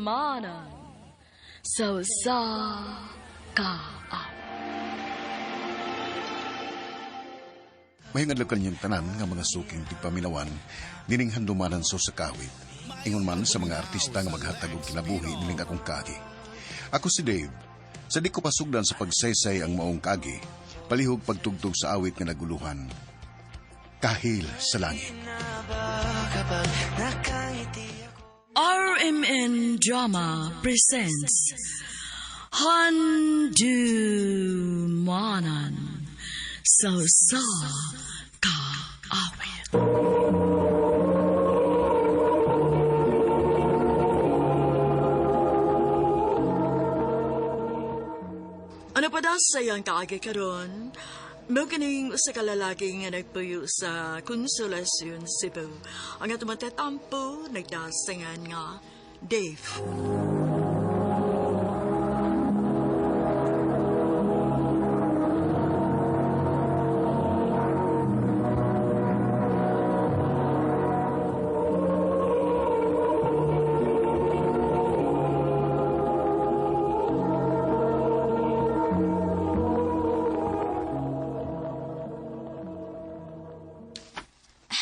manan. So sa kaap. Mayang adlaw kanyang tanan nga mga suking tigpaminawan, dining handumanan so sa kawit. Ingon man sa mga artista nga maghatag og kinabuhi nining akong kagi. Ako si Dave. Sa di ko pasugdan sa pagsaysay ang maong kagi, palihog pagtugtog sa awit nga naguluhan. Kahil sa langit. RMN Drama presents Handumanan So sa kaawit. Ano pa daw sayang kaagi karon? Mo kining usa ka lalaki nga nagpuyo sa Konsolasyon, Cebu. Ang atong matatampo nagdasingan nga Dave.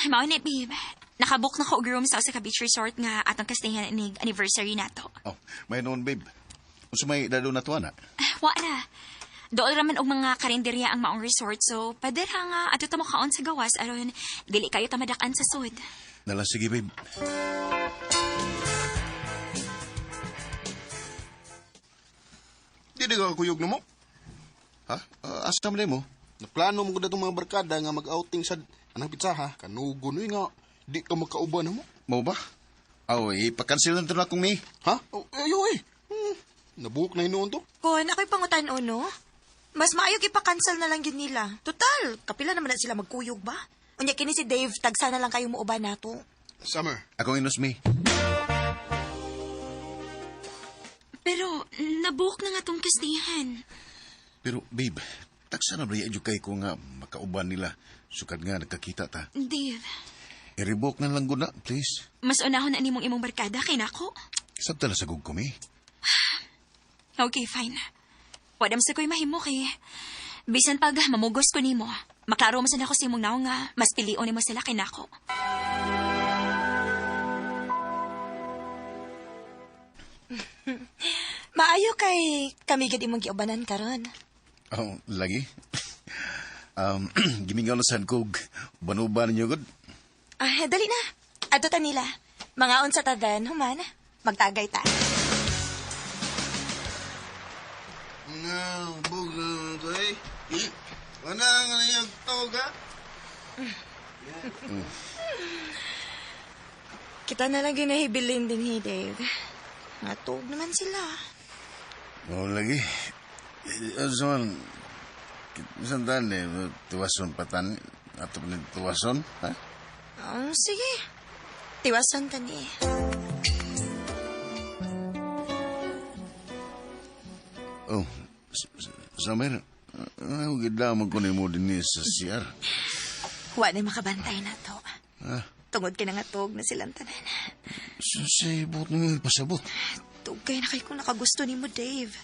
Maunit, babe. Nakabook na ko og room sa usa ka beach resort nga atong kastayan inig anniversary nato. Oh, may noon, babe. Unsa may dado na tuwa na? Wa na. Dool raman og mga karinderya ang maong resort, so pader nga ato ta makaon sa gawas aron dili kayo ta madakan sa sud. Nala, sige, babe. Di ka kuyog na mo. Ha? Asa man mo? Naplano mo ko na itong mga barkada nga mag-outing sa anang pitsaha. Kanugo no nga, di ka magkauban na mo. Mau ba? Aw, ipakansilan to na akong ni. Ha? Oh, ayo eh. Nabuhok na hinuon to. Kon, ako'y pangutan no? Mas maayog ipa-cancel na lang yun nila. Total, kapila naman na sila magkuyog ba? Unya kini si Dave, tagsa na lang kayo mo uban nato. Summer. Akong inusmi. Pero nabook na nga tong kastayan. Pero, babe, taksa na ba kay ko nga makauban nila. Sukad nga, nagkakita ta. Dave, I-revoke na lang guna, please. mas unahon na nimong imong barkada kay nako. Sabta na sa gugkom eh. Okay, fine. Wadam sa ko'y mahimo kay bisan pag mamugos ko nimo. Maklaro mo sa nako sa imong naong nga mas pilion nimo sila kay nako. Maayo kay kami gid imong giubanan karon. Oh, lagi? Gimingaw na saan ko, banuban ninyo gud. Dali na. Ato ta nila. Mga unsa tadan, human. Magtagay ta. Bug na ito eh. Wala nga na yung tawag ha? Kita na lang ginahibilin din ni Dave. Natug naman sila. Oh, lagi. Azuan, santan eh, tuwason patan, ato pa tuwason, ha? Sige. Tiwasan ka ni. Oh, Samer, gidamag ko ni mo din sa CR. Wa na makabantay na to. Ha? Tungod ka na nga tug na silang tanan. Sibot nga pasabot. Tugay na kay kung nakagusto ni mo, Dave.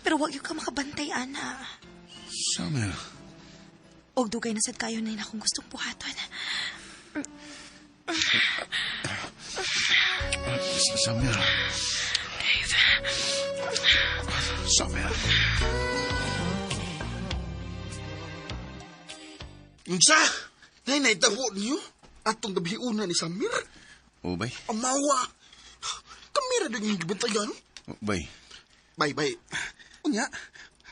Pero wag yung ka makabantay, ana. Samer. Og dugay na sad kayo na akong gustong buhaton. Samer. Dave. Samer. Unsa? Nay, naitago niyo? Atong gabi una ni Samir? O, bay? Amawa! Kamera din yung gibantayan. O, bay? Bay. Unya,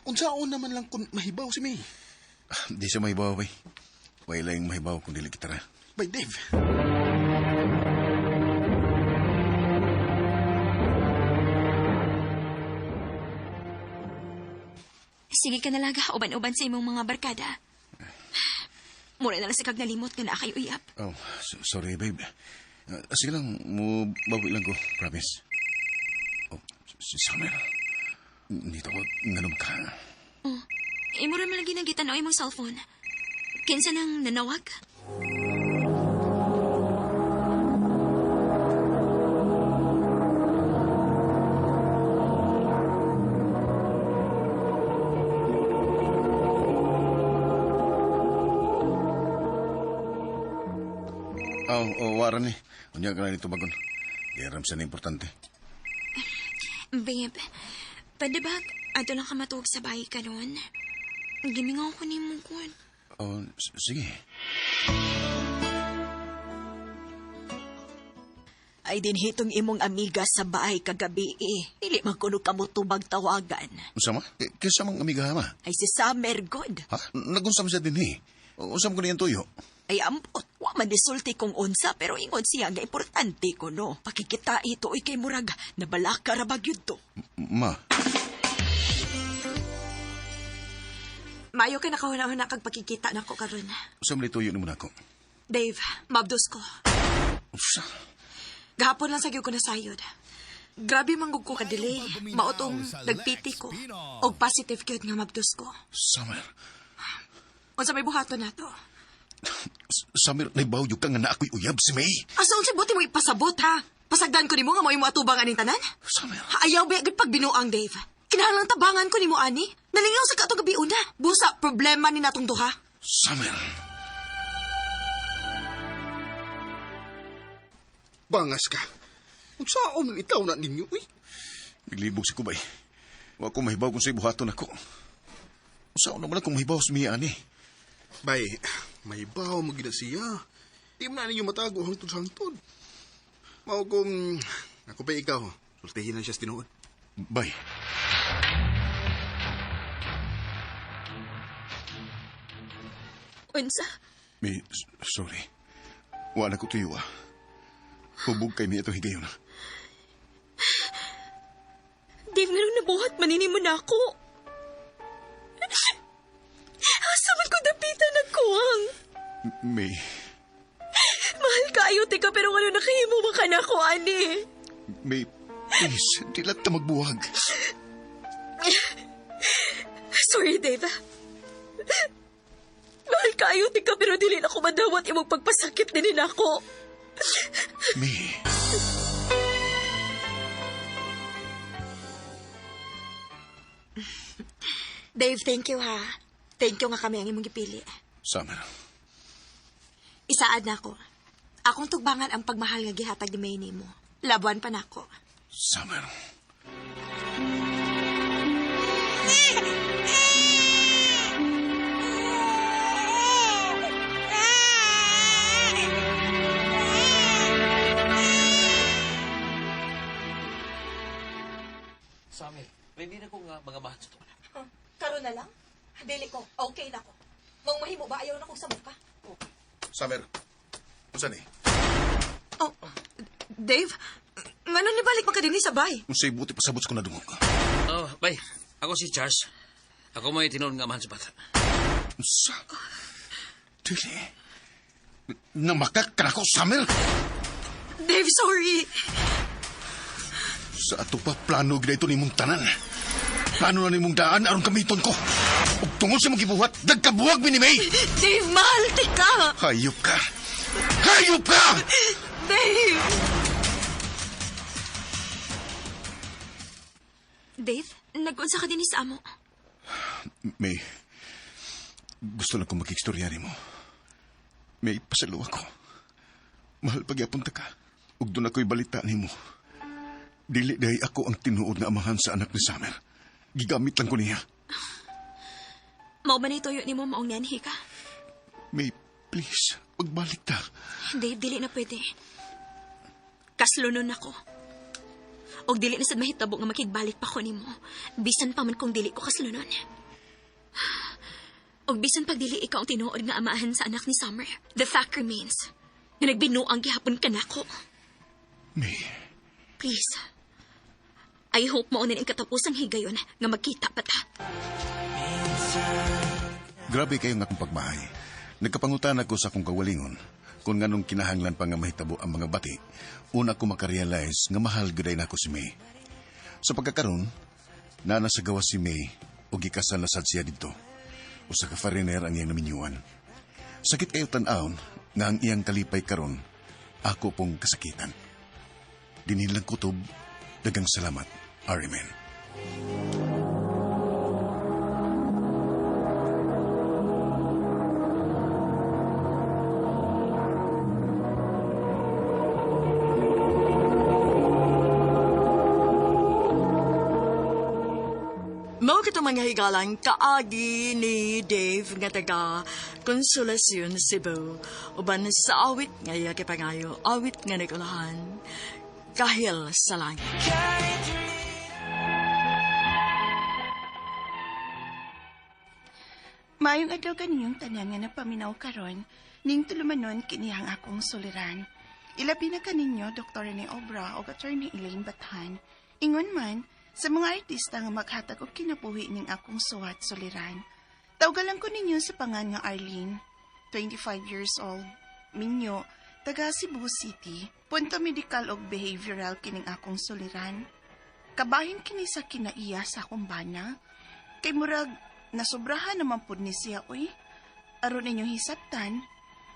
unsaon naman lang kung mahibaw si May. Di siya mahibaw, bay. Wala yung mahibaw kung dili kita ra. Bay, Dave. Sige ka nalaga, uban-uban sa imong mga barkada. Mura na lang sa kag nalimot nga na kayo uyap. Oh, sorry, babe. Sige lang, mo bawi lang ko, promise. Oh, si Samer. Dito ko, nganom ka. Oh, mura man lagi nang gitanaw imong cellphone. Kinsa nang nanawag? waran ni. Unya ka na nito bagon. Yaram sa na importante. Babe, pwede ba ato lang ka matuog sa bahay ka nun? Gimingaw ko ni mo ko. Sige. Ay dinhitong imong amiga sa bahay kagabi eh. Dili man kuno kamo tubag tawagan. Unsa ma? Kinsa mang amiga ma? Ay si Summer God. Ha? Nagunsam siya din eh. Unsam ko niyan tuyo. Ay ambot, wa man disulti kong unsa pero ingon siya nga importante ko no. Pakikita ito kay murag nabalaka ra bagyud to. Ma, Mayo ka nakahuna-huna kag pagkikita nako karon. unsam ni tuyo nimo nako? Dave, mabdos ko. Usa? Gahapon lang sa gyud ko nasayod. Grabe manggug ko ka-delay. Maotong nagpiti ko. Og positive gyud nga mabdos ko. Summer. Unsa may buhaton nato? Summer, naibawyo ka nga na ako'y uyab si May. Asa unsa buti mo ipasabot ha? Pasagdan ko nimo nga mo imo atubang aning tanan? Summer. Ayaw ba gid pag binuang Dave? Kinahanglan tabangan ko nimo ani. Nalingaw sa katong gabi una. Busa problema ni natong duha. Summer. Bangas ka. Kung saan itaw na ninyo, uy. Naglibog si Kubay. Wa ko mahibaw kung sa'y buhaton ako. Saan naman akong mahibaw sa miya ani? Bay, may bahaw magina siya. Di mo na ninyo matago hangtod-hangtod. Mao kung ako pa ikaw, sultihin na siya sa tinuod. Bay. Unsa? May, sorry. Wala ko tuyo Hubog kay niya ito higayon. Dave, nga nung nabuhat manini mo na ako. Asa man ko dapitan nagkuwang. May, Mahal kayo, tika, pero ano nakahimo ba ka na ako, ani? May, please, di lang ta magbuwag. Sorry, Dave. Mahal kayo, tika, pero dili na ko madawat imong pagpasakit din ako. May, Dave, thank you ha. Thank you nga kami ang imong gipili. Summer. Isaad na ako. Akong tugbangan ang pagmahal nga gihatag ni May nimo. Labuan pa nako. Summer. Samuel, ready na ko nga mga bahat sa tuna. Karon na lang? Dili ko. Okay na ko. Mong mahimo ba ayaw na kong sabot ka? Summer. Unsa ni? Oh, Dave, ngano ni balik man ka dinhi sa bay? Unsay buti pasabot ko na dungog. Oh, bay, ako si Charles. Ako may tinuod nga amahan sa bata. Unsa? Dili. Namakak ka na ko, Summer. Dave, sorry. Sa ato pa plano gina ito ni mong tanan. Plano na ni mong daan aron kamiton ko. Ug tungod sa mong gibuhat, nagkabuwag mi ni May. Dave, mahal ka. Hayop ka! Hayop ka! Dave! Dave, nag-unsa ka din sa amo. May, gusto lang kong makikstorya ni mo. May, pasalo ako. Mahal pagyapon ta ka. Ug doon ako'y balita ni mo. Dili dahi ako ang tinuod na amahan sa anak ni Summer. Gigamit lang ko niya. Mao ba ni tuyo ni mo maong nanhi ka? May, please, magbalik ta. Dave, dili na pwede. Kaslunon ako. Og dili na sad mahitabo nga makigbalik pa ko nimo. Bisan pa man kung dili ko kaslunon. Og bisan pag dili ikaw ang tinuod nga amahan sa anak ni Summer, the fact remains na nagbinuang gihapon ka nako. May, Please. I hope maunin ang katapusang higayon nga magkita pa ta. grabe kayo nga akong pagmahay. Nagkapangutan ako sa akong kawalingon kung nganong kinahanglan pa nga mahitabo ang mga bati. Una ko makarealize nga mahal gaday na ako si May. Sa pagkakaroon, nasa gawa si May o gikasal na sad siya dito. O sa ka-foreigner ang iyang naminyuan. Sakit kayo tan-aon nga ang iyang kalipay karon, ako pong kasakitan. Dinilang kutob, dagang salamat. Amen. Mao kito mga higalang kaagi ni Dave nga taga Konsolasyon, Cebu. Uban sa awit nga iya kipangayo, awit nga nagulahan. Kahil sa langit. Mayong adlaw kaniyong tanan nga napaminaw karon, ning tulumanon kinihang akong suliran. Ilabi na kaninyo, Dr. Rene Obra o Attorney Elaine Bathan. Ingon man, sa mga artista nga maghatag og kinabuhi ning akong suwat suliran. Tawgalan ko ninyo sa pangan nga Arlene, 25 years old. Minyo, taga Cebu City, punto medical og behavioral kining akong suliran. Kabahin kini sa kinaiya sa akong bana. Kay murag, nasobrahan naman pud ni siya, uy. Aron ninyong hisabtan,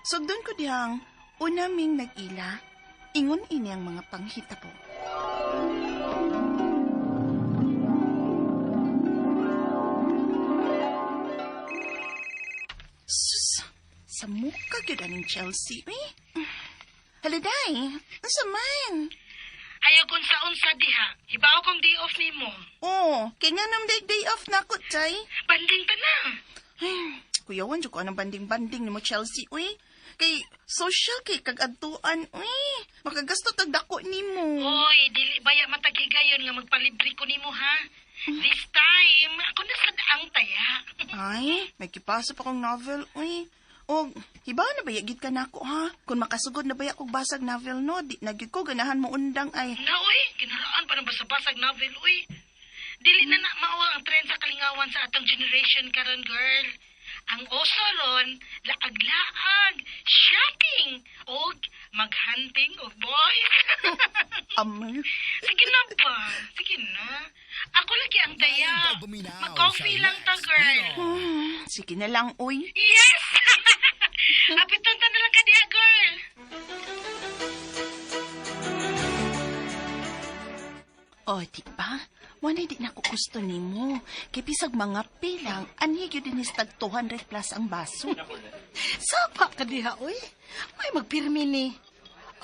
sugdon ko dihang unaming nag-ila, ingon ini ang mga panghitabo. Sus, sa mukha gyud aning Chelsea, uy. Haliday, asa man? Ayaw kung sa diha. Hibaw kong day off ni mo. Oh, kaya nga nam day off na ko, Chay. Banding ka na. Kuyawan, dyan ko anong banding-banding ni mo, Chelsea, uy. Kay social kay kag-adtuan, uy. Makagasto tagdako ni mo. Hoy, dili baya matagigayon nga magpalibre ko ni mo, ha? This time, ako na sa daang taya. Ay, may kipasa pa kong novel, uy. O, hibaw na bayagid ka na ako, ha? Kung makasugod na baya kong basag novel, no? Di nagyud ko, ganahan mo undang, ay. Na, uy, kinaraan pa ng basabasag novel, uy. Dili na maawang ang trend sa kalingawan sa atong generation karon, girl. Ang oso ron, laag-laag, shopping, og maghunting og boys. Amay. Sige na ba? Sige na. Ako lagi ang taya. Mag-coffee lang ta, girl. Sige na lang, uy. Yes! Apiton ta na lang ka diya, girl. O, di ba? Wala di na ko gusto ni mo. Kay pisag mga pilang, anhig yun din tag 200 plus ang baso. Sapa ka diha, uy. May magpirmi ni.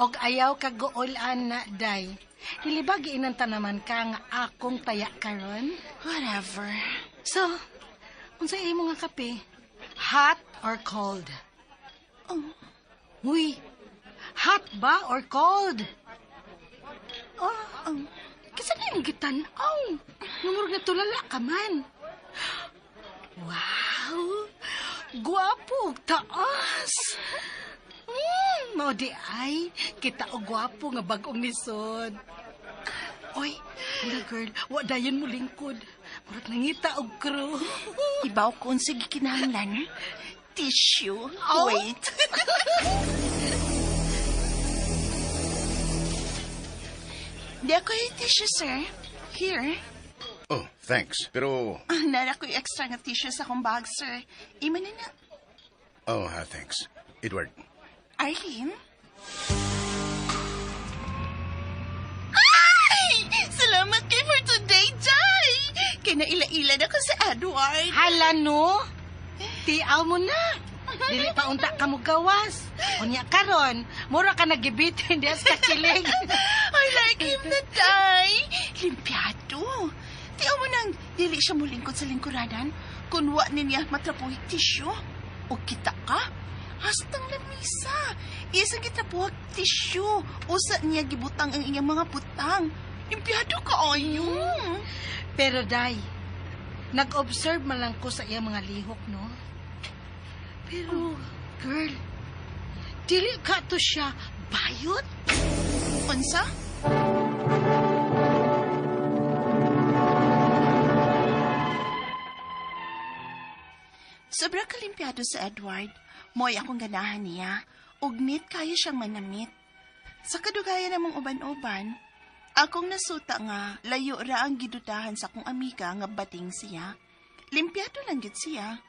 Og ayaw ka goolan na, day. Dilibagi inanta naman ka nga akong taya karon. Whatever. So, unsa imo nga kape? Hot or cold? Uy, hot ba or cold? Kasi na yung gitanaw. Namurog na tulala ka man. Wow! Guwapo og taas! Mao di ay, kita og gwapo nga bag-ong lisod. Oy, wala girl, wa dayon mo lingkod. Murag nangita og crew. Ibaw ko sige kinahanglan. Tissue. Wait. Di ako yung tissue, sir. Here. Oh, thanks. Pero, Nara ko yung extra nga tissue sa akong bag, sir. Ima na na. thanks. Edward. Arlene? Ay! Salamat kay for today, Jai! Kaya naila-ila na ko sa Edward. Hala no? Tiaw mo na. Dili pa unta ka mo gawas. Unya karon, mura ka nagibitin dias ka kilig. I like him na, Day. Limpiado. Tiyaw mo nang dili siya mulingkod sa lingkuranan kung wa niya matrapuhig tisyo. O kita ka? Hastang lamisa. Isa gitrapuhig tisyo. Usa niya gibutang ang iyang mga butang. Limpiado ka, ayo. Pero day, nag-observe man lang ko sa iyang mga lihok, no? Pero, girl, dili ka to siya bayot? Unsa? Sobra kalimpiado sa Edward. Mo'y akong ganahan niya. Ugnit kaya siyang manamit. Sa kadugayan namang uban-uban, akong nasuta nga layo ra ang gidudahan sa akong amiga nga bating siya. Limpiado lang gid siya.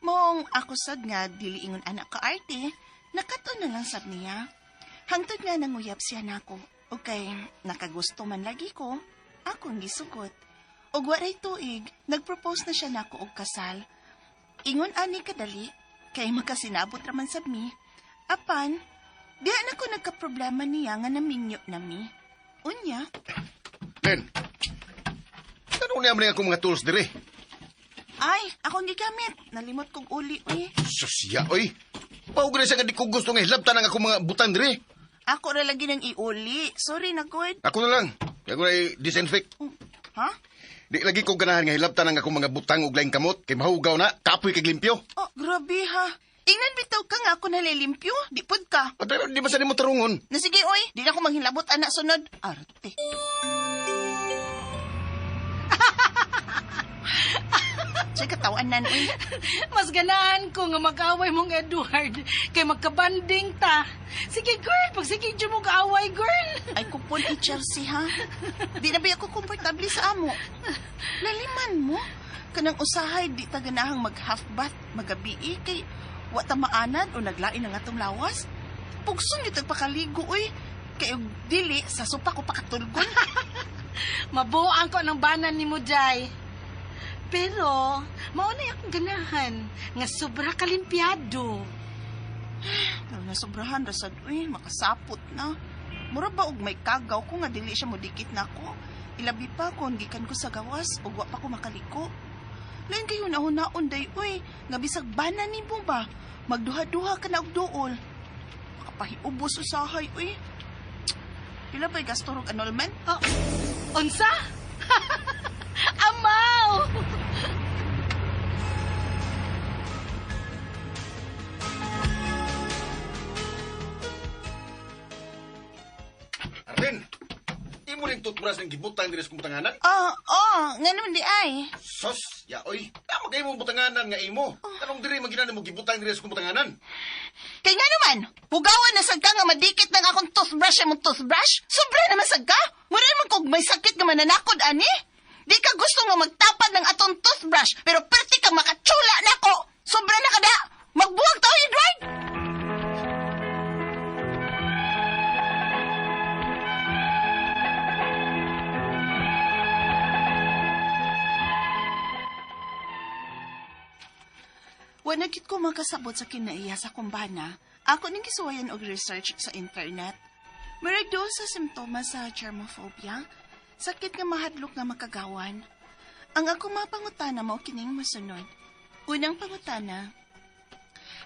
Mong ako sad nga dili ingon anak ka arte, nakato na lang sab niya. Hangtod nga nanguyab siya nako. Okay, nakagusto man lagi ko, akong gisugot. Og waray tuig, nagpropose na siya nako og kasal. Ingon ani kadali, kay makasinabot raman sab mi. Apan, diha na ko nagka-problema niya nga naminyo na mi. Unya? Len, ano naman nga akong mga tools dire. Ay, akong gigamit. Nalimot kong uli, uy. Susya, oy. Paugre sa nga di ko gusto nga hilabtan ang akong mga butang dire. Ako ra lagi ng iuli. Sorry na, good. Ako na lang. Ako na disinfect. Ha? Di lagi ko ganahan nga hilabtan ang akong mga butang ug laing kamot. Kay mahugaw na, kapoy kag limpyo. Oh, grabe ha. Ingnan bitaw ka nga ako nalilimpyo. Di pod ka. Pero di ba sa mo tarungon? Na sige, oy. Di na ako manghilabot, anak sunod. Arte. Sige, katawan nan, uy. Mas ganahan ko nga mag-away mong Edward kay magkabanding ta. Sige, girl. Pagsigidyo mo kaaway, girl. Ay, kupon i-Chelsea, ha? Di na ba ako komportable sa amo? Laliman mo. Kanang usahay, di ta ganahang mag-half bath, magabi, kay wata maanad o naglain ang atong lawas. Pugson dito pakaligo, uy. Kay og dili, sa sopa ko pakatulgon. Mabuang ko ng banan ni mo, Jai. Pero, maunay akong ganahan nga sobra kalimpyado. Pero nasobrahan, rasad, uy, makasapot na. Mura ba og may kagaw ko nga dili siya modikit na ako? Ilabi pa kung gikan ko sa gawas o wa pa ko makaliko. Lain kayo nahunaon day, uy, nga bisag banan ni mo ba? Magduha-duha ka na og duol. Makapahiubos usahay, uy. Pila ba'y gastorog annulment? Oh, unsa? Amaw! Arlen, imo rin toothbrush ng gibutang dire sa butanganan? Nga naman di ay. Sos, ya oy. Tama kay mo butanganan nga imo. Anong dire maginan mo gibutang dire sa butanganan? Kay nga naman, hugawan na sagka nga madikit ng akong toothbrush ang toothbrush. Sobra naman sagka. Mura naman kung may sakit nga mananakod, ani. Di ka gusto nga magtapad ng atong toothbrush, pero perti ka makatsula na ko. Sobra na kada. Magbuwag to, Edward! Wanagit ko makasabot sa kinaiya sa kumbana, ako ning gisuwayan og research sa internet. Marag doon sa simptomas sa germophobia, sakit nga mahadlok nga makagawan. Ang akong mapangutana mo kining masunod. Unang pangutana,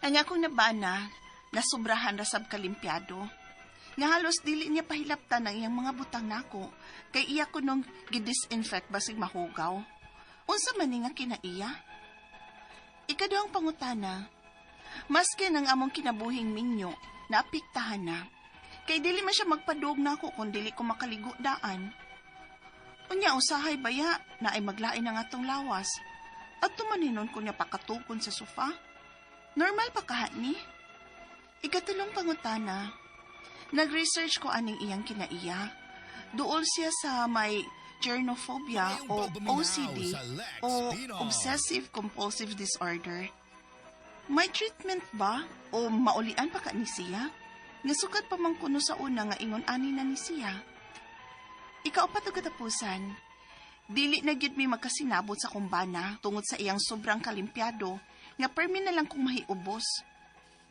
ang akong nabana, nasubrahan rasab kalimpyado. Nga halos dili niya pahilaptan ang iyang mga butang nako, kay iya ko nung gidisinfect basig mahugaw. Unsa man ni nga kinaiya? Ikaduhang pangutana, maski ng among kinabuhing minyo, naapiktahan na. Kay dili man siya magpadug na ako kung dili ko makaligo daan. Unya usahay baya na ay maglain ang atong lawas. At tumaninon ko niya pakatukon sa sofa. Normal pa kaha ni? Ikatulong pangutana, nag-research ko aning iyang kinaiya. Duol siya sa may germophobia o OCD o Obsessive Compulsive Disorder. May treatment ba o maulian pa ka ni siya? Nga sukat pa man kuno sa una nga ingon ani na ni siya. Ikaupat og katapusan, dili na gyud mi magkasinabot sa kumbana tungod sa iyang sobrang kalimpyado nga permi na lang kong mahiubos.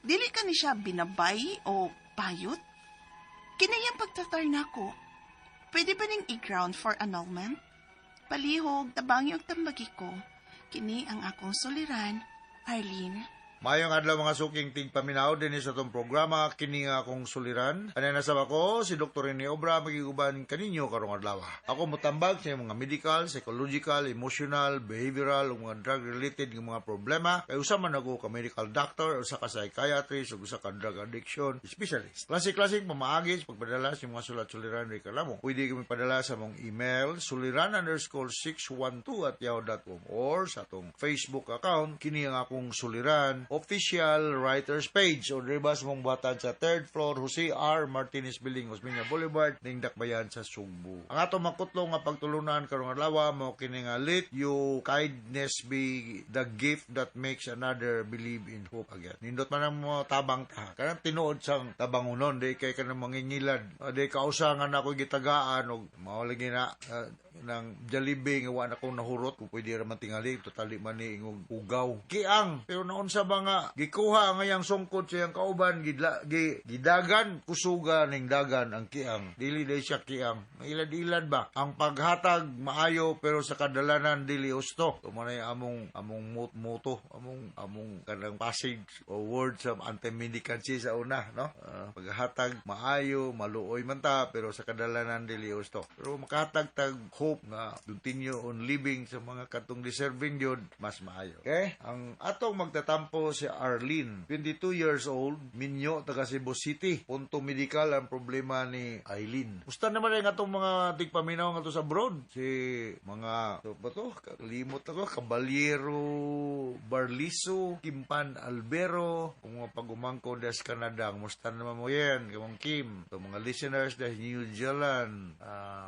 Dili ka ni siya binabay o payot? Kinayang pagtatar nako. Pwede ba ning i-ground for annulment? Palihog, tabangi og tambagi ko. Kini ang akong suliran, Arlene. Mayong adlaw mga suking tigpaminaw din sa itong programa kini nga akong suliran. Anay nasab ako si Dr. Rene Obra magiguban kaninyo karong adlaw. Ako motambag sa mga medical, psychological, emotional, behavioral ug mga drug related nga mga problema. Kay usa man ako ka medical doctor, usa ka psychiatrist ug usa ka drug addiction specialist. Classic pamaagi pagpadala sa mga sulat-suliran ni kalamo. Pwede kami padala sa mong email suliran_612@yahoo.com or sa atong Facebook account kini ang akong suliran official writers page o diba sa mong batad sa 3rd floor Jose R. Martinez Building, Osmeña Boulevard, ning Dakbayan sa Sugbo. Ang ato makutlo nga pagtulunan karong adlaw mo kini nga let you kindness be the gift that makes another believe in hope again. Nindot man ang mo tabang ta. Kanang tinuod sang tabangunon di kay kanang mangingilad. Di kausangan ako gitagaan og mao lagi na ng Jollibee nga wala akong nahurot kung pwede raman tingali totally man ni ingog ugaw kiang pero naon sa bang mga gikuha ngayang sungkot siyang kauban gidagan kusuga ning dagan ang kiang. Dili day siya kiang. Mailad-ilad ba? Ang paghatag maayo pero sa kadalanan dili husto. Tumanay among muto, among kanang passage o word sa anti-mendicancy sa una, no? Paghatag maayo, maluoy man ta pero sa kadalanan dili husto. Pero makahatag tag hope nga continue on living sa mga katong deserving yun, mas maayo. Okay? Ang atong magtatampo si Arlene, 22 years old, minyo, taga Cebu City. Punto medical ang problema ni Eileen. Musta naman rin atong mga tigpaminaw nga to sa abroad? Si mga, ba to? Kalimot ako, Caballero Barliso, Kimpan Albero, kung mga pagumangko des Canada, musta naman mo yan, kamang Kim. So, mga listeners des New Zealand,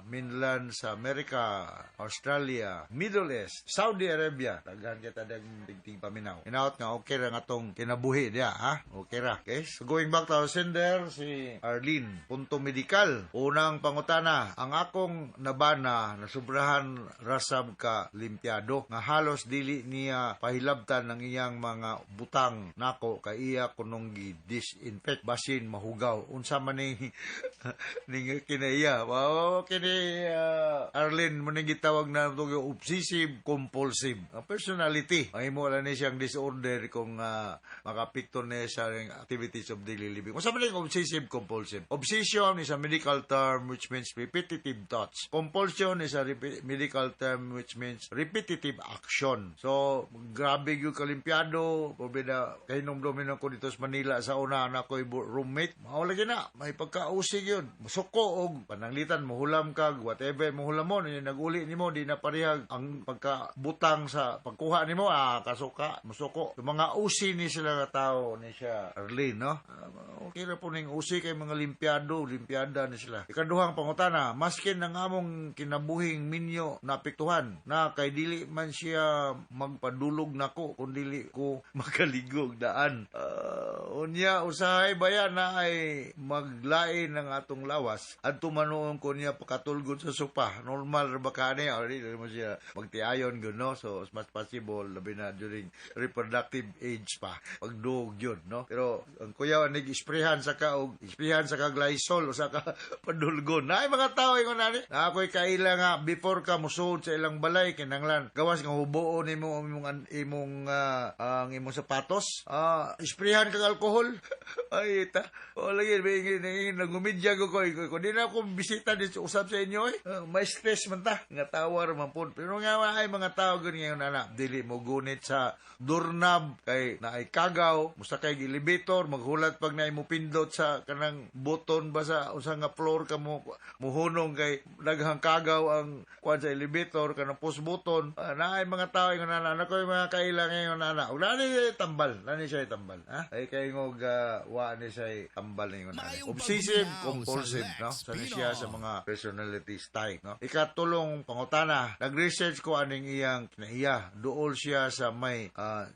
mainland sa Amerika, Australia, Middle East, Saudi Arabia. Daghan kita ng tigting paminaw. Inaot nga, okay ra nga tong kinabuhi niya, ha? Okay ra. Okay? So, going back to our sender, si Arlene. Punto medical. Unang pangutana, ang akong nabana, nasubrahan rasab ka limpyado, nga halos dili niya pahilabtan ng iyang mga butang nako, kay iya kunong gi-disinfect, basin mahugaw. Unsa man ni kinaiya. Wow, kini Arlene, maning gitawag na itong obsessive compulsive personality. Ay mo lang ni siyang disorder kung makapikto niya sa activities of daily living. Kung saan yung obsessive compulsive? Obsession is a medical term which means repetitive thoughts. Compulsion is a medical term which means repetitive action. So, grabe yung kalimpiado. Probida, kahinom-dominom ko dito sa Manila sa una na ko'y roommate. Maulagi na. May pagkausig yun. Musuko og pananglitan, muhulam kag, whatever muhulam mo, nag-uli ni mo, di na parihag ang pagkabutang sa pagkuha ni mo, kasuka, musuko. Yung mga usi ni sila nga tao ni siya, Arlene, no? Okay na po ning usi kay mga limpiada ni sila. Ikaduhang pangutana, maskin ng among kinabuhing minyo napiktuhan, na kay dili man siya magpadulog nako kung dili ko makaligog daan. Unya, usahay bayan na ay maglain ng atong lawas at tumanoon ko niya pakatulgod sa sopa. Normal ba ka niya? O, dili mo siya magtiayon yun, no? So, as much possible, labi na during reproductive age pa. Pagduog yun, no? Pero, ang kuya, nag-isprehan sa Glysol o sa ka padulgon. Na ay mga tao yung nani. Na ako'y kaila nga, before ka musod sa ilang balay, kinanglan, gawas nga hubuon ang imong sapatos. Isprehan kang alkohol. Ay, ita. O, lagi, nagumidya ko. Kung di na akong bisita dito, usap sa inyo, may stress man ta. Nga tawar man po. Pero nga ay mga tao ganyan na dili mo gunit sa doorknob kay na ay kagaw, musta kay elevator, maghulat pag na mo pindot sa kanang button ba sa usang nga floor ka mo muhunong kay daghang kagaw ang kuan sa elevator kanang push button. Na ay mga tao nga nana ko mga kailang ngayon nana. Ug nani tambal, siya tambal, ha? Ay kay ngog wa ni siya tambal ngayon nana. Obsessive compulsive, no? Sani siya sa mga personality type, no? Ikatulong pangutana, nag-research ko aning iyang kinaiya. Duol siya sa may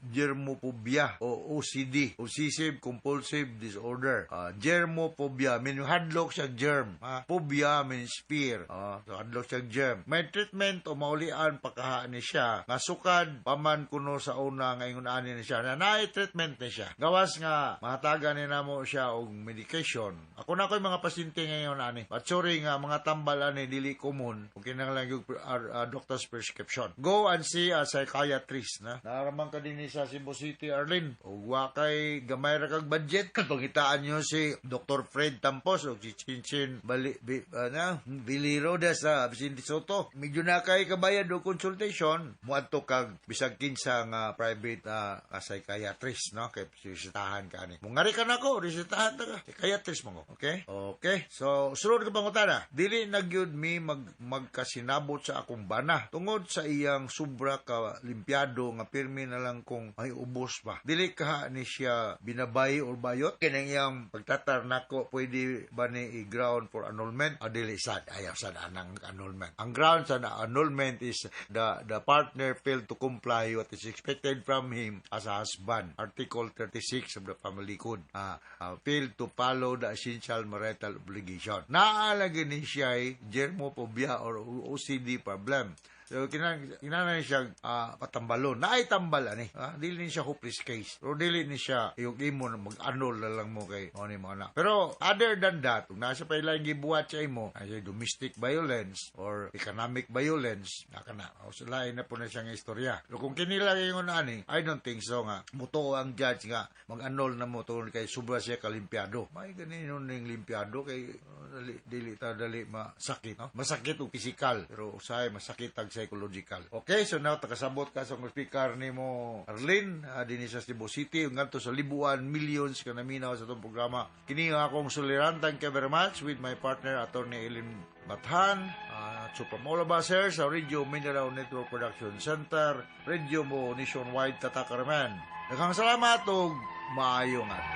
germophobia o OCD, obsessive compulsive disorder. Germophobia mean hadlok siya germ, phobia means fear. So hadlok siya germ. May treatment o maulian pagkahaan ni siya nga sukad paman kuno sa una nga ingon ani ni siya na naay treatment ni siya. Gawas nga mahatagan ni namo siya og medication. Ako na ko'y mga pasyente ngayon ani. But sorry nga mga tambal ani dili common. Okay na lang yung doctor's prescription. Go and see a psychiatrist, na. Naraman ka din sa Cebu City, Arlene. O kay gamay ra kag budget. Pangitaan nyo si Dr. Fred Tampos o si Chinchin Biliro da sa Vicente Soto. Medyo na kay kabayad o consultation. Muadto kag bisag kinsa nga private psychiatrist, no? Kay resetahan ka ni. Mungari ka na ko, resetahan ta ka. Psychiatrist mo ko. Okay? Okay. So, sunod ka pangutana. Dili nagyud mi magkasinabot sa akong bana. Tungod sa iyang sobra ka limpyado nga pirmi na lang kung may ubos ba. Dili ka ni siya binabay or bayot. Kinang iyang pagtatar nako pwede ba ni i-ground for annulment? O dili sad. Ayaw sad anang annulment. Ang ground sa annulment is the partner failed to comply what is expected from him as a husband. Article 36 of the Family Code. Failed to follow the essential marital obligation. Naalagin ni siya germophobia or OCD problem. So, kinanay siya patambalon. Naay tambal, ani. Dili ni siya hopeless case. Pero dili ni siya yung imo na mag-anol na lang mo kay ni mga anak. Pero other than that, kung nasa pa ilang gibuhat sa imo, nasa domestic violence or economic violence, nakana. O sila na po na siyang istorya. Pero kung kinila yung ani, I don't think so nga. Muto ang judge nga, mag-anol na mo tungkol kay sobra siya kalimpiado. May ganun yung limpiado kay dili masakit, no? Masakit o physical, pero usahay masakit ang psychological. Okay, so now takasabot ka sa speaker ni mo Arlene, dinhi sa Cebu City, ngadto sa libuan, millions ka naminaw sa itong programa. Kini nga akong suliran. Thank you very much with my partner, Attorney Eileen Bathan. So from all of us here sa Radio Mindanao Network Production Center, Radio mo nationwide Tatak Raman. Daghang salamat ug maayong adlaw.